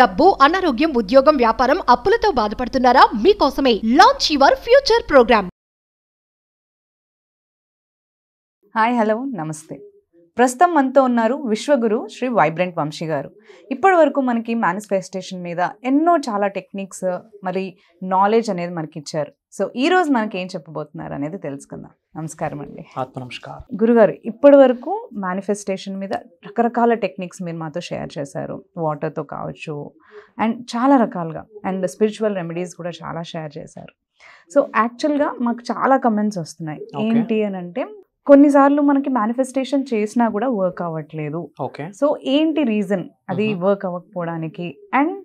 డబ్బు, అనారోగ్యం, ఉద్యోగం, వ్యాపారం, అప్పులతో బాధపడుతున్నారా? మీకోసమే launch your future programme. Hi, hello, నమస్తే. ప్రస్తుతం మనతో ఉన్నారు విశ్వగురు శ్రీ వైబ్రెంట్ వంశీ గారు. ఇప్పటి వరకు మనకి మేనిఫెస్టేషన్ మీద ఎన్నో చాలా టెక్నిక్స్ మరి నాలెడ్జ్ అనేది మనకి ఇచ్చారు. సో ఈ రోజు మనకి ఏం చెప్పబోతున్నారు అనేది తెలుసుకుందాం. నమస్కారం అండి. ఆత్మనమస్కారం. గురుగారు, ఇప్పటి వరకు మేనిఫెస్టేషన్ మీద రకరకాల టెక్నిక్స్ మీరు మాతో షేర్ చేశారు. వాటర్తో కావచ్చు అండ్ చాలా రకాలుగా, అండ్ స్పిరిచువల్ రెమెడీస్ కూడా చాలా షేర్ చేశారు. సో యాక్చువల్గా మాకు చాలా కమెంట్స్ వస్తున్నాయి. ఏంటి అని అంటే, కొన్నిసార్లు మనకి మేనిఫెస్టేషన్ చేసినా కూడా వర్క్ అవ్వట్లేదు. ఓకే, సో ఏంటి రీజన్ అది వర్క్ అవ్వకపోవడానికి? అండ్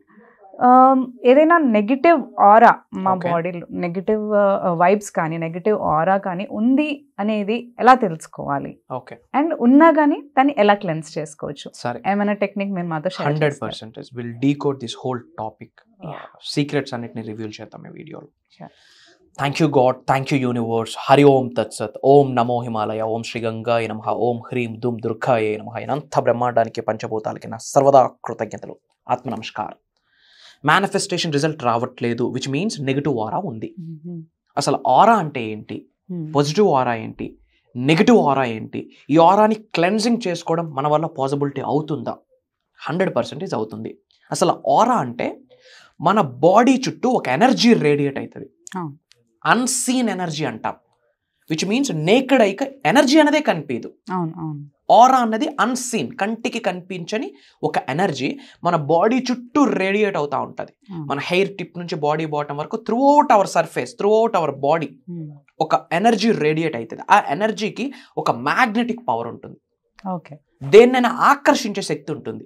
ఏదైనా నెగిటివ్ ఆరా మా బాడీలో, నెగిటివ్ వైబ్స్ కానీ నెగిటివ్ ఆరా కానీ ఉంది అనేది ఎలా తెలుసుకోవాలి? ఓకే. అండ్ ఉన్నా కానీ దాన్ని ఎలా క్లెన్స్ చేసుకోవచ్చు? సరే, ఏమైనా టెక్నిక్ మీరు మాతో share 100% will decode this whole topic. Secrets అన్నిటిని రివీల్ చేద్దాం ఈ వీడియోలో. Thank you God, thank you universe. Hari Om తత్సత్. ఓం నమో హిమాలయ. ఓం శ్రీ గంగాయ నమః. ఓం హ్రీం దుమ్ దుర్గాయ నమః. ఇనంత బ్రహ్మాండానికి, పంచభూతాలకి నా సర్వదా కృతజ్ఞతలు. ఆత్మ నమస్కారం. మేనిఫెస్టేషన్ రిజల్ట్ రావట్లేదు, విచ్ మీన్స్ నెగిటివ్ ఆరా ఉంది. అసలు ఆరా అంటే ఏంటి, పాజిటివ్ ఆరా ఏంటి, నెగిటివ్ ఆరా ఏంటి, ఈ ఆరాని క్లెన్జింగ్ చేసుకోవడం మన వల్ల పాసిబిలిటీ అవుతుందా? 100% అవుతుంది. అసలు ఆరా అంటే మన బాడీ చుట్టూ ఒక ఎనర్జీ రేడియేట్ అవుతుంది. అన్సీన్ ఎనర్జీ అంటాం, విచ్ మీన్స్ నేకెడ్ ఐక ఎనర్జీ అనేదే కనిపించదు. ఆరా అన్నది అన్సీన్, కంటికి కనిపించని ఒక ఎనర్జీ మన బాడీ చుట్టూ రేడియేట్ అవుతూ ఉంటుంది. మన హెయిర్ టిప్ నుంచి బాడీ బాటమ్ వరకు through out hour surface, through out our body ఒక ఎనర్జీ రేడియేట్ అవుతుంది. ఆ ఎనర్జీకి ఒక మ్యాగ్నెటిక్ పవర్ ఉంటుంది. దేన్నైనా ఆకర్షించే శక్తి ఉంటుంది.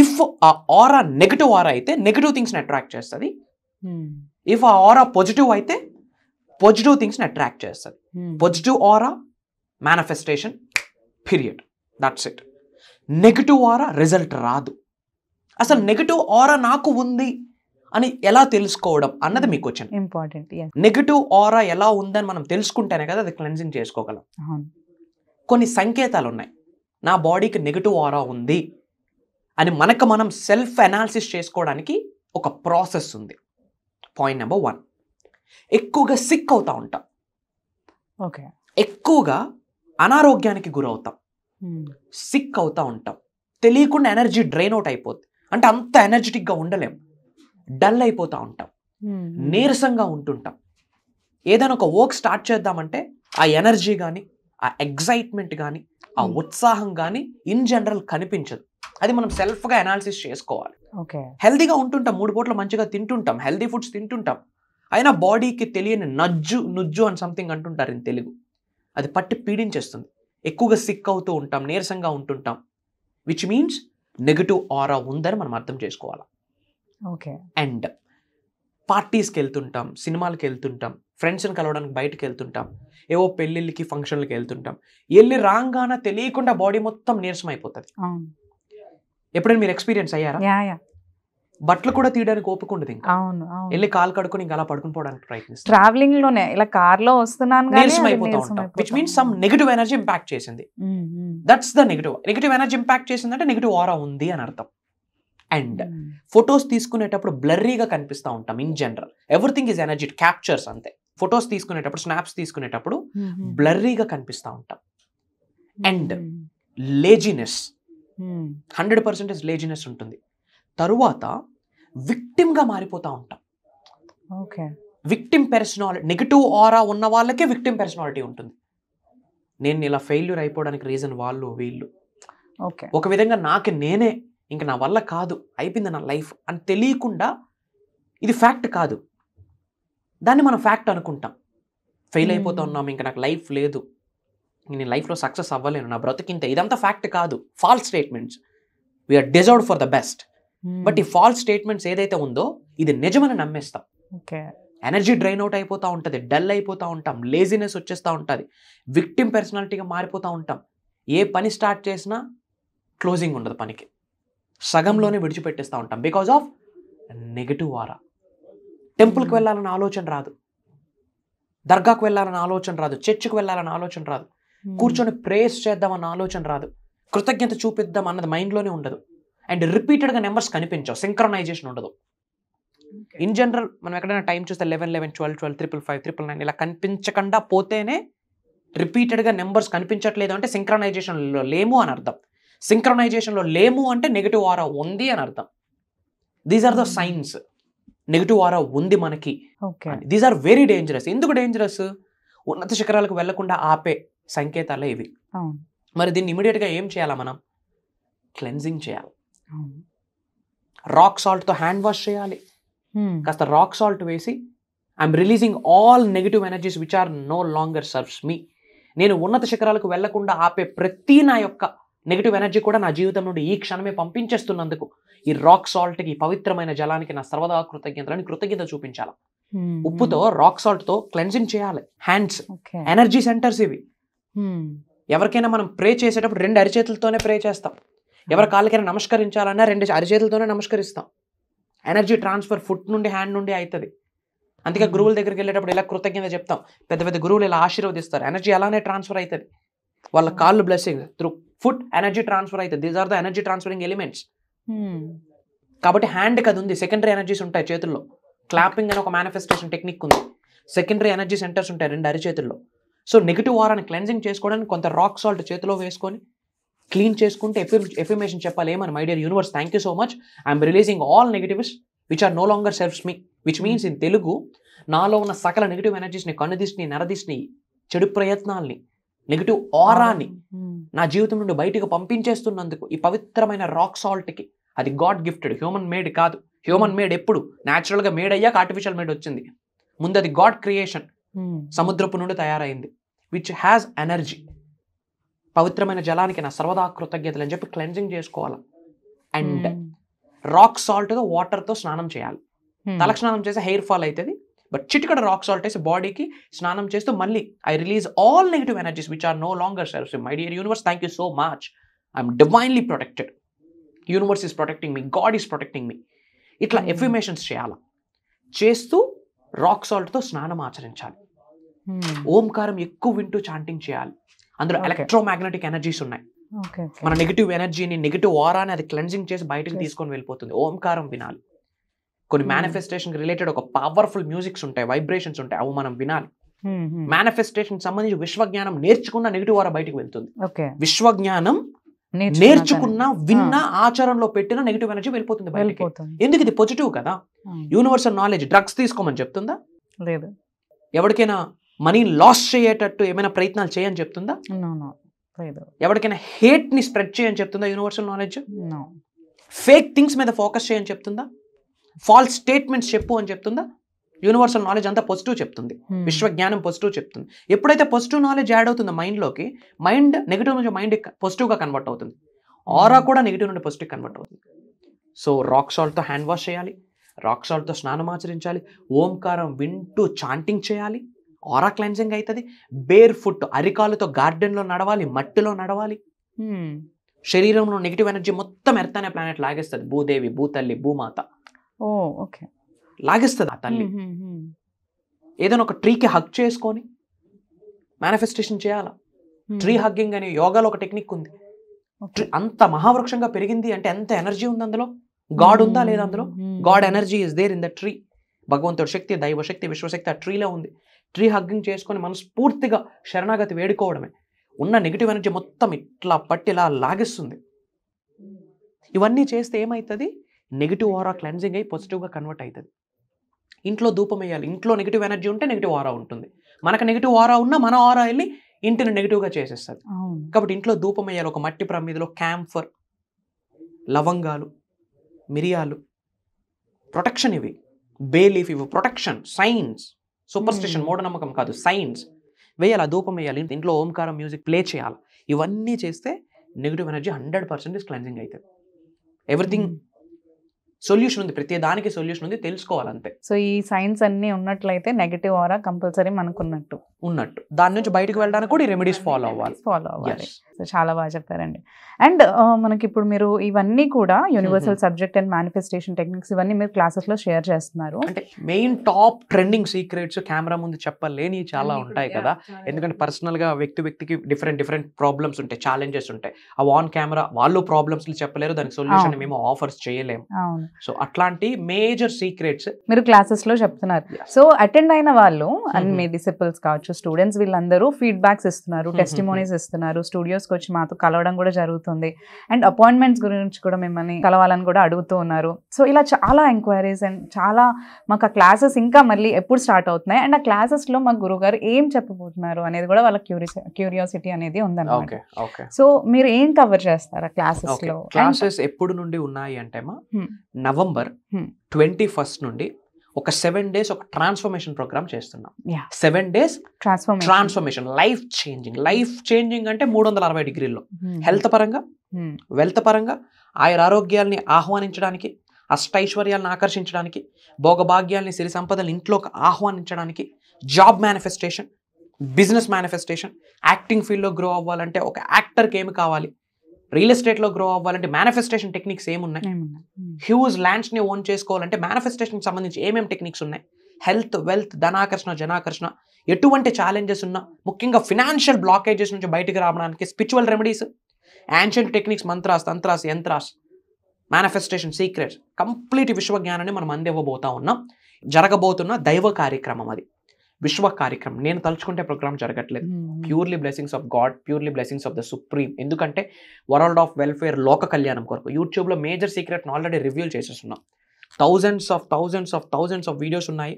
ఇఫ్ ఆ ఆరా నెగిటివ్ ఆరా అయితే నెగిటివ్ థింగ్స్ని అట్రాక్ట్ చేస్తుంది. ఇఫ్ ఆ ఆరా పాజిటివ్ అయితే పాజిటివ్ థింగ్స్ని అట్రాక్ట్ చేస్తుంది. Positive aura manifestation, period, that's it. Negative aura result రాదు. అసలు నెగిటివ్ ఆరా నాకు ఉంది అని ఎలా తెలుసుకోవడం అన్నది మీకు వచ్చింది. ఇంపార్టెంట్. నెగిటివ్ ఆరా ఎలా ఉందని మనం తెలుసుకుంటేనే కదా అది క్లెన్జింగ్ చేసుకోగలం. కొన్ని సంకేతాలు ఉన్నాయి, నా బాడీకి నెగిటివ్ ఆరా ఉంది అని మనకు మనం సెల్ఫ్ అనాలిసిస్ చేసుకోవడానికి ఒక ప్రాసెస్ ఉంది. పాయింట్ నెంబర్ 1, ఎక్కువగా సిక్ అవుతూ ఉంటాం. ఎక్కువగా అనారోగ్యానికి గురవుతాం, సిక్ అవుతూ ఉంటాం. తెలియకుండా ఎనర్జీ డ్రైన్ అవుట్ అయిపోద్ది. అంటే అంత ఎనర్జెటిక్గా ఉండలేం, డల్ అయిపోతూ ఉంటాం, నీరసంగా ఉంటుంటాం. ఏదైనా ఒక వర్క్ స్టార్ట్ చేద్దామంటే ఆ ఎనర్జీ కానీ, ఆ ఎగ్జైట్మెంట్ కానీ, ఆ ఉత్సాహం కానీ ఇన్ జనరల్ కనిపించదు. అది మనం సెల్ఫ్గా అనాలిసిస్ చేసుకోవాలి. హెల్దీగా ఉంటుంటాం, 3 పూటలు మంచిగా తింటుంటాం, హెల్దీ ఫుడ్స్ తింటుంటాం, అయినా బాడీకి తెలియని నుజ్జు అని సంథింగ్ అంటుంటారు ఇన్ తెలుగు, అది పట్టి పీడించేస్తుంది. ఎక్కువగా సిక్ అవుతూ ఉంటాం, నీరసంగా ఉంటుంటాం, విచ్ మీన్స్ నెగిటివ్ ఆరా ఉందని మనం అర్థం చేసుకోవాలి. అండ్ పార్టీస్కి వెళ్తుంటాం, సినిమాలకి వెళ్తుంటాం, ఫ్రెండ్స్ని కలవడానికి బయటకు వెళ్తుంటాం, ఏవో పెళ్ళిళ్ళకి ఫంక్షన్లకి వెళ్తుంటాం. వెళ్ళి రాగానే తెలియకుండా బాడీ మొత్తం నీరసం అయిపోతుంది. ఎప్పుడైనా మీరు ఎక్స్పీరియన్స్ అయ్యారా? బట్టలు కూడా తీయడానికి ఓపిక ఉండదు. ఇంకా వెళ్ళి కాలు కడుకొని ఇంకా అలా పడుకుని పోవడానికి ప్రయత్నిస్తాం. ట్రావెలింగ్ లోనే ఇలా కార్ లో వస్తున్నాను, నీరసం అయిపోతూ ఉంటాం, which means some negative energy impact చేసింది. That's the negative energy impact చేసిందంటే నెగిటివ్ ఆరా ఉంది అని అర్థం. అండ్ ఫొటోస్ తీసుకునేటప్పుడు బ్లర్రీగా కనిపిస్తూ ఉంటాం. In general everything is energy captures, అంతే. ఫొటోస్ తీసుకునేటప్పుడు, స్నాప్స్ తీసుకునేటప్పుడు బ్లర్రీగా కనిపిస్తూ ఉంటాం. అండ్ లేజినెస్, 100% లేజినెస్ ఉంటుంది. తరువాత విక్టిమ్గా మారిపోతూ ఉంటాం. విక్టిమ్ పర్సనాలిటీ, నెగిటివ్ ఆరా ఉన్న వాళ్ళకే విక్టిమ్ పర్సనాలిటీ ఉంటుంది. నేను ఇలా ఫెయిల్యూర్ అయిపోవడానికి రీజన్ వాళ్ళు వీళ్ళు, ఒక విధంగా నాకు నేనే ఇంకా నా వల్ల కాదు, అయిపోయింది నా లైఫ్ అని తెలియకుండా, ఇది ఫ్యాక్ట్ కాదు, దాన్ని మనం ఫ్యాక్ట్ అనుకుంటాం. ఫెయిల్ అయిపోతూ ఉన్నాం, ఇంకా నాకు లైఫ్ లేదు, నేను లైఫ్లో సక్సెస్ అవ్వలేను, నా బ్రతికింతే, ఇదంతా ఫ్యాక్ట్ కాదు, false statements. We are deserved for the best. But ఈ ఫాల్స్ స్టేట్మెంట్స్ ఏదైతే ఉందో ఇది నిజమని నమ్మేస్తాం. ఎనర్జీ డ్రైన్ అవుట్ అయిపోతూ ఉంటుంది, డల్ అయిపోతూ ఉంటాం, లేజినెస్ వచ్చేస్తూ ఉంటుంది, విక్టిమ్ పర్సనాలిటీగా మారిపోతూ ఉంటాం. ఏ పని స్టార్ట్ చేసినా క్లోజింగ్ ఉండదు, పనికి సగంలోనే విడిచిపెట్టేస్తూ ఉంటాం. Because of negative aura. టెంపుల్కి వెళ్ళాలన్న ఆలోచన రాదు, దర్గాకు వెళ్ళాలన్న ఆలోచన రాదు, చర్చికి వెళ్ళాలన్న ఆలోచన రాదు, కూర్చొని ప్రేయర్స్ చేద్దామన్న ఆలోచన రాదు, కృతజ్ఞత చూపిద్దాం అన్నది మైండ్లోనే ఉండదు. అండ్ రిపీటెడ్గా నెంబర్స్ కనిపించవు, సింక్రనైజేషన్ ఉండదు. ఇన్ జనరల్ మనం ఎక్కడైనా టైం చూస్తే 11, 11, 12, 12, 555, 999 ఇలా కనిపించకుండా పోతేనే రిపీటెడ్గా నెంబర్స్ కనిపించట్లేదు అంటే సింక్రనైజేషన్లో లేము అని అర్థం. సింక్రనైజేషన్లో లేము అంటే నెగిటివ్ ఆరా ఉంది అని అర్థం. These are the signs. Negative aura ఉంది మనకి. These are very dangerous. ఎందుకు డేంజరస్? ఉన్నత శిఖరాలకు వెళ్లకుండా ఆపే సంకేతాలే ఇవి. మరి దీన్ని ఇమీడియట్గా ఏం చేయాలా మనం? క్లెన్జింగ్ చేయాలి. రాక్ సాల్ట్తో హ్యాండ్ వాష్ చేయాలి. కాస్త రాక్ సాల్ట్ వేసి I'm releasing all negative energies which are no longer serves me. నేను ఉన్నత శిఖరాలకు వెళ్లకుండా ఆపే ప్రతి నా యొక్క నెగిటివ్ ఎనర్జీ కూడా నా జీవితం నుండి ఈ క్షణమే పంపించేస్తున్నందుకు ఈ రాక్ సాల్ట్కి, ఈ పవిత్రమైన జలానికి నా సర్వదా కృతజ్ఞత చూపించాలి. ఉప్పుతో రాక్ సాల్ట్తో క్లెన్జింగ్ చేయాలి హ్యాండ్స్. ఎనర్జీ సెంటర్స్ ఇవి. ఎవరికైనా మనం ప్రే చేసేటప్పుడు 2 అరిచేతులతోనే ప్రే చేస్తాం. ఎవరి కాళ్ళకైనా నమస్కరించాలన్నా 2 అరిచేతులతోనే నమస్కరిస్తాం. ఎనర్జీ ట్రాన్స్ఫర్ ఫుట్ నుండి హ్యాండ్ నుండి అవుతుంది. అందుకే గురువుల దగ్గరికి వెళ్ళేటప్పుడు ఇలా కృతజ్ఞత చెప్తాం. పెద్ద పెద్ద గురువులు ఇలా ఆశీర్వదిస్తారు. ఎనర్జీ అలానే ట్రాన్స్ఫర్ అవుతుంది. వాళ్ళ కాళ్ళు blessing through foot energy transfer అవుతుంది. These are the energy transferring elements. కాబట్టి హ్యాండ్కి అది ఉంది. సెకండరీ ఎనర్జీస్ ఉంటాయి చేతుల్లో. క్లాపింగ్ అని ఒక మేనిఫెస్టేషన్ టెక్నిక్ ఉంది. సెకండరీ ఎనర్జీ సెంటర్స్ ఉంటాయి 2 అరిచేతుల్లో. సో నెగిటివ్ ఆరాని క్లెన్జింగ్ చేసుకోవడానికి కొంత రాక్ సాల్ట్ చేతిలో వేసుకొని క్లీన్ చేసుకుంటే ఎఫర్మేషన్ చెప్పాలి. ఏమని? My dear universe, thank you so much. I'm releasing all negatives which are no longer serves me. Which means in Telugu, నాలో ఉన్న సకల నెగిటివ్ ఎనర్జీస్ని, కన్నుదిష్ని, నరదిష్ని, చెడు ప్రయత్నాల్ని, నెగిటివ్ ఆరాని నా జీవితం నుండి బయటకు పంపించేస్తున్నందుకు ఈ పవిత్రమైన రాక్ సాల్ట్కి, అది గాడ్ గిఫ్టెడ్, హ్యూమన్ మేడ్ కాదు. హ్యూమన్ మేడ్ ఎప్పుడు న్యాచురల్గా మేడ్ అయ్యాక ఆర్టిఫిషియల్ మేడ్ వచ్చింది. ముందు అది గాడ్ క్రియేషన్, సముద్రపు నుండి తయారైంది, విచ్ హ్యాస్ ఎనర్జీ. పవిత్రమైన జలానికి నా సర్వదా కృతజ్ఞతలు అని చెప్పి క్లెన్జింగ్ చేసుకోవాలి. అండ్ రాక్ సాల్ట్తో వాటర్తో స్నానం చేయాలి. తలకు స్నానం చేస్తే హెయిర్ ఫాల్ అవుతుంది. బట్ చిటికడ రాక్ సాల్ట్ వేసి బాడీకి స్నానం చేస్తూ మళ్ళీ I release all negative energies which are no longer serves. My dear universe, thank you so much. I'm divinely protected. Universe is protecting me, God is protecting me. ఇట్లా affirmations చేయాలి. చేస్తూ rock సాల్ట్తో స్నానం ఆచరించాలి. ఓంకారం ఎక్కువ వింటూ చాంటింగ్ చేయాలి. అందులో electromagnetic energies ఉన్నాయి. మన నెగిటివ్ ఎనర్జీని, నెగిటివ్ ఆరాని అది క్లెన్జింగ్ చేసి బయటకు తీసుకొని వెళ్ళిపోతుంది. ఓంకారం వినాలి. కొన్ని మేనిఫెస్టేషన్ రిలేటెడ్ ఒక పవర్ఫుల్ మ్యూజిక్స్ ఉంటాయి, వైబ్రేషన్స్ ఉంటాయి, అవి మనం వినాలి. మేనిఫెస్టేషన్ సంబంధించి విశ్వజ్ఞానం నేర్చుకున్న నెగిటివ్ ఆరా బయటకు వెళ్తుంది. విశ్వజ్ఞానం నేర్చుకున్న, విన్న, ఆచరణలో పెట్టిన నెగిటివ్ ఎనర్జీ వెళ్ళిపోతుంది బయటకి. ఎందుకు? ఇది పాజిటివ్ కదా. Universal knowledge. డ్రగ్స్ తీసుకోమని చెప్తుందా? లేదు. ఎవరికైనా మనీ లాస్ చేయటట్టు ఏమైనా ప్రయత్నాలు చేయని చెప్తుందా? ఎవరికైనా హేట్ ని స్ప్రెడ్ చేయని చెప్తుందా యూనివర్సల్ నాలెడ్జ్? ఫేక్ థింగ్స్ మీద ఫోకస్ చేయని చెప్తుందా? ఫాల్స్ స్టేట్మెంట్స్ చెప్పు అని చెప్తుందా? యూనివర్సల్ నాలెడ్జ్ అంతా పాజిటివ్ చెప్తుంది. విశ్వజ్ఞానం పాజిటివ్ చెప్తుంది. ఎప్పుడైతే పాజిటివ్ నాలెడ్జ్ యాడ్ అవుతుందో మైండ్లోకి, మైండ్ నెగిటివ్ నుంచి మైండ్ పాజిటివ్గా కన్వర్ట్ అవుతుంది. ఆరా కూడా నెగిటివ్ నుండి పాజిటివ్ కన్వర్ట్ అవుతుంది. సో రాక్ సాల్ట్తో హ్యాండ్ వాష్ చేయాలి. రాక్ సాల్ట్తో స్నానం ఆచరించాలి. ఓంకారం వింటూ చాంటింగ్ చేయాలి. ఆరా క్లెన్జింగ్ అవుతుంది. బేర్ ఫుట్, అరికాలుతో గార్డెన్లో నడవాలి, మట్టిలో నడవాలి. శరీరంలో నెగిటివ్ ఎనర్జీ మొత్తం ఎర్త్ అనే ప్లానెట్ లాగేస్తుంది. భూదేవి, భూతల్లి, భూమాత లాగేస్తుంది. ఆ తల్లి ఏదైనా ఒక ట్రీకి హగ్ చేసుకొని మేనిఫెస్టేషన్ చేయాలా. ట్రీ హగ్గింగ్ అని యోగాలో ఒక టెక్నిక్ ఉంది. అంత మహావృక్షంగా పెరిగింది అంటే ఎంత ఎనర్జీ ఉంది అందులో. గాడ్ ఉందా లేదా అందులో? God energy is there in the tree. భగవంతుడి శక్తి, దైవశక్తి, విశ్వశక్తి ఆ ట్రీలో ఉంది. ట్రీ హగ్గింగ్ చేసుకొని మనస్ఫూర్తిగా శరణాగతి వేడుకోవడమే. ఉన్న నెగిటివ్ ఎనర్జీ మొత్తం ఇట్లా పట్టి ఇలా లాగిస్తుంది. ఇవన్నీ చేస్తే ఏమవుతుంది? నెగిటివ్ ఆరా క్లెన్జింగ్ అయ్యి పాజిటివ్గా కన్వర్ట్ అవుతుంది. ఇంట్లో ధూపం వేయాలి. ఇంట్లో నెగిటివ్ ఎనర్జీ ఉంటే నెగిటివ్ ఆరా ఉంటుంది. మనకు నెగిటివ్ ఆరా ఉన్నా మన ఆరా వెళ్ళి ఇంటిని నెగిటివ్గా చేసేస్తుంది. కాబట్టి ఇంట్లో ధూపం వేయాలి. ఒక మట్టి ప్రమిదిలో క్యాంఫర్, లవంగాలు, మిరియాలు, ప్రొటెక్షన్ ఇవి. బే లీఫ్ ఇవి ప్రొటెక్షన్. సైన్స్, సూపర్ స్టిషన్, మూఢనమ్మకం కాదు, సైన్స్ వేయాలి. ధూపం వేయాలి. ఇంట్లో ఓంకారం మ్యూజిక్ ప్లే చేయాలి. ఇవన్నీ చేస్తే నెగిటివ్ ఎనర్జీ 100% క్లెన్జింగ్ అవుతుంది. ఎవ్రీథింగ్ సొల్యూషన్ ఉంది. ప్రతి దానికి సొల్యూషన్ ఉంది. తెలుసుకోవాలి అంతే. సో ఈ సైన్స్ అన్ని ఉన్నట్లయితే నెగిటివ్ ఆరా కంపల్సరీ మనకున్నట్టు ఉన్నట్టు. దాని నుంచి బయటకు వెళ్ళడానికి కూడా ఈ రెమెడీస్ ఫాలో అవ్వాలి. Yes. సో చాలా బాగా చెప్పారండి. అండ్ మనకి ఇప్పుడు మీరు ఇవన్నీ కూడా universal subject and manifestation techniques ఇవన్నీ మీరు క్లాసెస్లో షేర్ చేస్తున్నారు. అంటే main top trending secrets camera ముందు చెప్పలేని చాలా ఉంటాయి కదా. ఎందుకంటే పర్సనల్ గా వ్యక్తికి డిఫరెంట్ ప్రాబ్లమ్స్ ఉంటాయి, ఛాలెంజెస్ ఉంటాయి. అవి ఆన్ కెమెరా వాళ్ళు ప్రాబ్లమ్స్ చెప్పలేరు, దానికి సొల్యూషన్ మేము ఆఫర్స్ చేయలేము. సో అట్లాంటి మేజర్ సీక్రెట్స్ మీరు క్లాసెస్ లో చెప్తున్నారు. సో అటెండ్ అయిన వాళ్ళు అండ్ మీ డిసిపుల్స్ కావచ్చు, స్టూడెంట్స్, వీళ్ళందరూ ఫీడ్బ్యాక్స్ ఇస్తున్నారు, టెస్టిమోనీస్ ఇస్తున్నారు, స్టూడియోస్కి వచ్చి మాతో కలవడం కూడా జరుగుతుంది. అండ్ అపాయింట్మెంట్స్ గురించి కూడా మిమ్మల్ని కలవాలని కూడా అడుగుతూ ఉన్నారు. సో ఇలా చాలా ఎంక్వైరీస్ అండ్ చాలా మాకు ఆ క్లాసెస్ ఇంకా మళ్ళీ ఎప్పుడు స్టార్ట్ అవుతున్నాయి అండ్ ఆ క్లాసెస్లో మా గురుగారు ఏం చెప్పబోతున్నారు అనేది కూడా వాళ్ళ క్యూరియాసిటీ అనేది ఉందన్నమాట. సో మీరు ఏం కవర్ చేస్తారు ఆ క్లాసెస్లో? క్లాసెస్ ఎప్పుడు నుండి ఉన్నాయి అంటే నవంబర్ 21 నుండి ఒక 7 days ఒక ట్రాన్స్ఫర్మేషన్ ప్రోగ్రామ్ చేస్తున్నాం. 7 days ట్రాన్స్ఫర్మేషన్, లైఫ్ చేంజింగ్ అంటే 360 degrees హెల్త్ పరంగా, వెల్త్ పరంగా, ఆరోగ్యాల్ని ఆహ్వానించడానికి, అష్టైశ్వర్యాలను ఆకర్షించడానికి, భోగభాగ్యాల్ని, సిరి సంపదలు ఇంట్లోకి ఆహ్వానించడానికి, job manifestation, business manifestation, acting ఫీల్డ్లో గ్రో అవ్వాలంటే ఒక యాక్టర్కి ఏమి కావాలి, రియల్ ఎస్టేట్లో గ్రో అవ్వాలంటే మేనిఫెస్టేషన్ టెక్నిక్స్ ఏమున్నాయి, హ్యూజ్ ల్యాండ్స్ని ఓన్ చేసుకోవాలంటే మేనిఫెస్టేషన్కి సంబంధించి ఏమేమి టెక్నిక్స్ ఉన్నాయి, హెల్త్, వెల్త్, ధనాకర్షణ, జనాకర్షణ, ఎటువంటి ఛాలెంజెస్ ఉన్నా, ముఖ్యంగా ఫినాన్షియల్ బ్లాకేజెస్ నుంచి బయటకు రావడానికి spiritual remedies, ancient techniques, mantras, tantras, yantras, manifestation secrets, complete విశ్వజ్ఞానాన్ని మనం అందివ్వబోతా ఉన్నాం. జరగబోతున్న దైవ కార్యక్రమం అది, విశ్వ కార్యక్రమం. నేను తలుచుకుంటే ప్రోగ్రామ్ జరగట్లేదు. Purely blessings of God, purely blessings of the supreme. ఎందుకంటే వరల్డ్ ఆఫ్ వెల్ఫేర్, లోక కళ్యాణం కొరకు యూట్యూబ్లో మేజర్ సీక్రెట్ని ఆల్రెడీ రివ్యూల్ చేసేస్తున్నాం. థౌజండ్స్ ఆఫ్ వీడియోస్ ఉన్నాయి.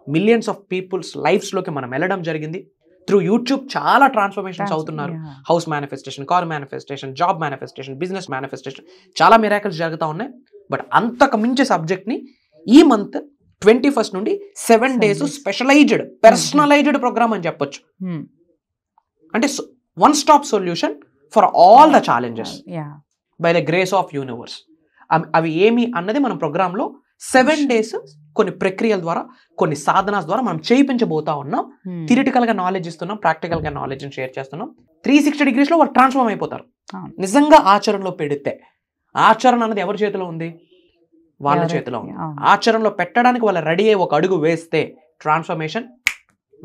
మిలియన్స్ ఆఫ్ పీపుల్స్ లైఫ్స్లోకి మనం వెళ్ళడం జరిగింది. త్రూ యూట్యూబ్ చాలా ట్రాన్స్ఫర్మేషన్స్ అవుతున్నారు. House manifestation, car manifestation, job manifestation, business manifestation, చాలా మిరాకిల్స్ జరుగుతూ ఉన్నాయి. బట్ అంతకు మించే సబ్జెక్ట్ని ఈ మంత్ 21 నుండి 7 days స్పెషలైజ్డ్, పర్సనలైజ్డ్ ప్రోగ్రామ్ అని చెప్పొచ్చు. అంటే one stop solution for all the challenges by the grace of universe. అవి ఏమి అన్నది మనం ప్రోగ్రాంలో 7 days కొన్ని ప్రక్రియల ద్వారా, కొన్ని సాధనాల ద్వారా మనం చేయించబోతా ఉన్నాం. థియరిటికల్గా నాలెడ్జ్ ఇస్తున్నాం, ప్రాక్టికల్గా నాలెడ్జ్ని షేర్ చేస్తున్నాం. 360 degrees వాళ్ళు ట్రాన్స్ఫార్మ్ అయిపోతారు. నిజంగా ఆచరణలో పెడితే, ఆచరణ అన్నది ఎవరి చేతిలో ఉంది? వాళ్ళ చేతిలో ఉంది. ఆచరణలో పెట్టడానికి వాళ్ళు రెడీ అయ్యి ఒక అడుగు వేస్తే ట్రాన్స్ఫర్మేషన్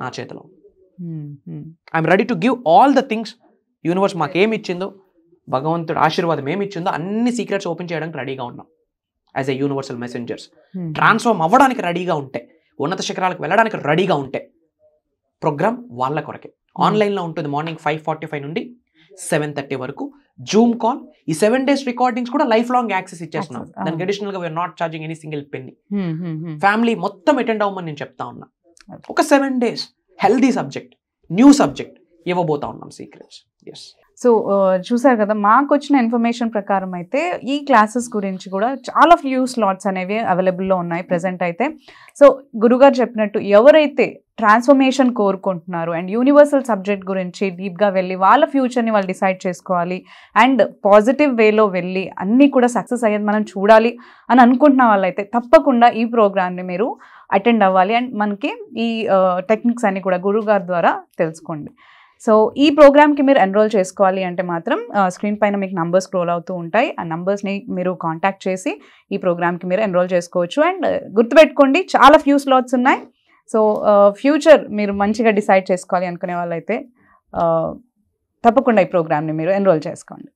నా చేతిలో. I'm ready to give all the things. Universe మాకేమి ఇచ్చిందో, భగవంతుడు ఆశీర్వాదం ఏమి ఇచ్చిందో అన్ని సీక్రెట్స్ ఓపెన్ చేయడానికి రెడీగా ఉన్నాం as a universal messengers. Transform అవ్వడానికి రెడీగా ఉంటే, ఉన్నత శిఖరాలకు వెళ్ళడానికి రెడీగా ఉంటే ప్రోగ్రామ్ వాళ్ళ కొరకే. ఆన్లైన్లో ఉంటుంది. మార్నింగ్ 5:45 నుండి 7:30 వరకు జూమ్ కాల్. ఈ 7 days రికార్డింగ్స్ కూడా లైఫ్ లాంగ్ యాక్సెస్ ఇచ్చేస్తున్నాం. దానికి అడిషనల్ గా we are not charging any single penny. Family మొత్తం అటెండ్ అవ్వమని నేను చెప్తా ఉన్నా. ఒక 7 days healthy subject, new subject ఇవ్వబోతా ఉన్నాం సీక్రెట్స్. ఎస్. సో చూసారు కదా, మాకు వచ్చిన ఇన్ఫర్మేషన్ ప్రకారం అయితే ఈ క్లాసెస్ గురించి కూడా చాలా ఫ్యూ స్లాట్స్ అనేవి అవైలబుల్లో ఉన్నాయి ప్రజెంట్ అయితే. సో గురుగారు చెప్పినట్టు ఎవరైతే ట్రాన్స్ఫర్మేషన్ కోరుకుంటున్నారు అండ్ యూనివర్సల్ సబ్జెక్ట్ గురించి డీప్గా వెళ్ళి వాళ్ళ ఫ్యూచర్ని వాళ్ళు డిసైడ్ చేసుకోవాలి అండ్ పాజిటివ్ వేలో వెళ్ళి అన్నీ కూడా సక్సెస్ అయ్యేది మనం చూడాలి అని అనుకుంటున్న వాళ్ళైతే తప్పకుండా ఈ ప్రోగ్రామ్ని మీరు అటెండ్ అవ్వాలి అండ్ మనకి ఈ టెక్నిక్స్ అన్ని కూడా గురుగారు ద్వారా తెలుసుకోండి. సో ఈ ప్రోగ్రామ్కి మీరు ఎన్రోల్ చేసుకోవాలి అంటే మాత్రం స్క్రీన్ పైన మీకు నంబర్స్ స్క్రోల్ అవుతూ ఉంటాయి. ఆ నంబర్స్ని మీరు కాంటాక్ట్ చేసి ఈ ప్రోగ్రామ్కి మీరు ఎన్రోల్ చేసుకోవచ్చు. అండ్ గుర్తుపెట్టుకోండి, చాలా ఫ్యూ స్లాట్స్ ఉన్నాయి. సో ఫ్యూచర్ మీరు మంచిగా డిసైడ్ చేసుకోవాలి అనుకునే వాళ్ళైతే తప్పకుండా ఈ ప్రోగ్రామ్ని మీరు ఎన్రోల్ చేసుకోండి.